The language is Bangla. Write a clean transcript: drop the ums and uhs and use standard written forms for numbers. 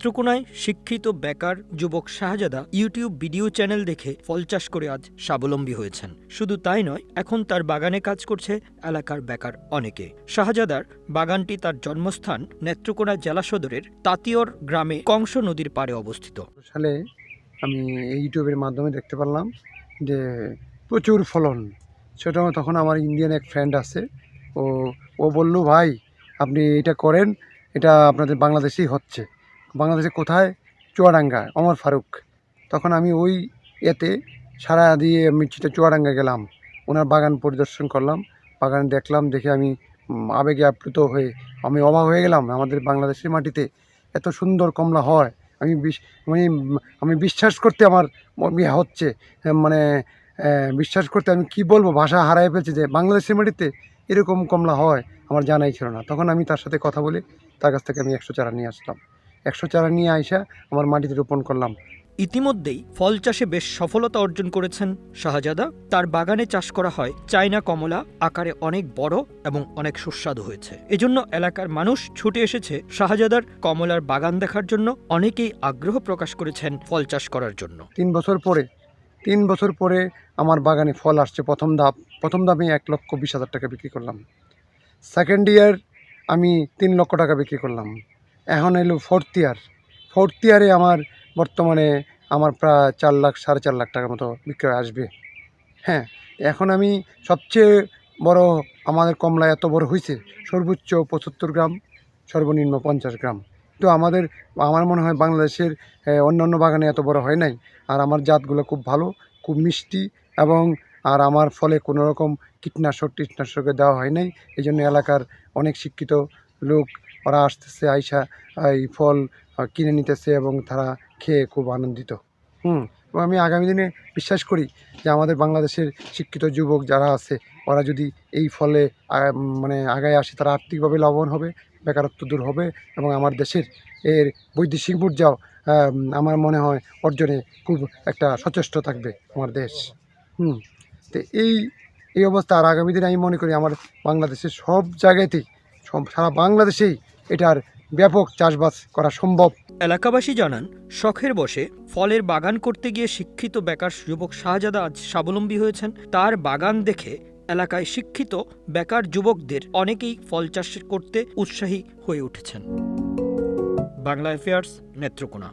নেত্রকোনায় শিক্ষিত বেকার যুবক শাহজাদা ইউটিউব ভিডিও চ্যানেল দেখে ফল চাষ করে আজ স্বাবলম্বী হয়েছেন। শুধু তাই নয়, এখন তার বাগানে কাজ করছে এলাকার বেকার অনেকে। শাহজাদার বাগানটি তার জন্মস্থান নেত্রকোনা জেলা সদরের তাঁতিয়র গ্রামে কংস নদীর পাড়ে অবস্থিত। সালে আমি এই ইউটিউবের মাধ্যমে দেখতে পারলাম যে প্রচুর ফলন। সেটা তখন আমার ইন্ডিয়ান এক ফ্রেন্ড আছে, ও ও বলল, ভাই আপনি এটা করেন, এটা আপনাদের বাংলাদেশেই হচ্ছে। বাংলাদেশে কোথায়? চুয়াডাঙ্গা, ওমর ফারুক। তখন আমি ওই এতে সারা দিয়ে আমি চুয়াডাঙ্গা গেলাম, ওনার বাগান পরিদর্শন করলাম, বাগান দেখলাম। দেখে আমি আবেগে আপ্লুত হয়ে আমি অবাক হয়ে গেলাম, আমাদের বাংলাদেশের মাটিতে এত সুন্দর কমলা হয়। আমি আমি বিশ্বাস করতে আমার হচ্ছে, মানে বিশ্বাস করতে আমি কি বলবো, ভাষা হারাই ফেলছি যে বাংলাদেশের মাটিতে এরকম কমলা হয় আমার জানাই ছিল না। তখন আমি তার সাথে কথা বলে তার কাছ থেকে আমি 100 চারা নিয়ে আসলাম। 100 চারা নিয়ে আইসা আমার মাটিতে রোপণ করলাম। ইতিমধ্যেই ফল চাষে বেশ সফলতা অর্জন করেছেন শাহজাদা। তার বাগানে চাষ করা হয় চায়না কমলা, আকারে অনেক বড় এবং অনেক সুস্বাদু হয়েছে। এজন্য এলাকার মানুষ ছুটে এসেছে শাহজাদার কমলার বাগান দেখার জন্য। অনেকেই আগ্রহ প্রকাশ করেছেন ফল চাষ করার জন্য। 3 বছর পরে আমার বাগানে ফল আসছে। প্রথম ধাপে 1,20,000 টাকা বিক্রি করলাম। সেকেন্ড ইয়ার আমি 3 লক্ষ টাকা বিক্রি করলাম। এখন এলো ফোর্থ ইয়ারে আমার বর্তমানে আমার প্রায় 4 লাখ 4.5 লাখ টাকার মতো বিক্রয় আসবে। হ্যাঁ, এখন আমি সবচেয়ে বড়, আমাদের কমলা এত বড় হয়েছে, সর্বোচ্চ 75 গ্রাম, সর্বনিম্ন 50 গ্রাম। তো আমার মনে হয় বাংলাদেশের অন্যান্য বাগানে এত বড় হয় নাই। আর আমার জাতগুলো খুব ভালো, খুব মিষ্টি, এবং আমার ফলে কোনো রকম কীটনাশক দেওয়া হয় নাই। এই জন্য এলাকার অনেক শিক্ষিত লোক ওরা আসতেছে, আইসা এই ফল কিনে নিতেছে এবং তারা খেয়ে খুব আনন্দিত। এবং আমি আগামী দিনে বিশ্বাস করি যে আমাদের বাংলাদেশের শিক্ষিত যুবক যারা আছে, ওরা যদি এই ফলে মানে আগায় আসে, তারা আর্থিকভাবে লাভবান হবে, বেকারত্ব দূর হবে, এবং আমার দেশের এর বৈদেশিক মুদ্রাও আমার মনে হয় অর্জনে খুব একটা সচেষ্ট থাকবে আমার দেশ। তো এই অবস্থা। আর আগামী দিনে আমি মনে করি আমার বাংলাদেশের সব জায়গাতেই, সারা বাংলাদেশেই এটার ব্যাপক চাষবাস করা সম্ভব। এলাকাবাসী জানান, শখের বশে ফলের বাগান করতে গিয়ে শিক্ষিত বেকার যুবক শাহজাদা আজ স্বাবলম্বী হয়েছেন। তার বাগান দেখে এলাকায় শিক্ষিত বেকার যুবকদের অনেকেই ফল চাষ করতে উৎসাহী হয়ে উঠেছেন। বাংলা অ্যাফেয়ার্স, নেত্রকোনা।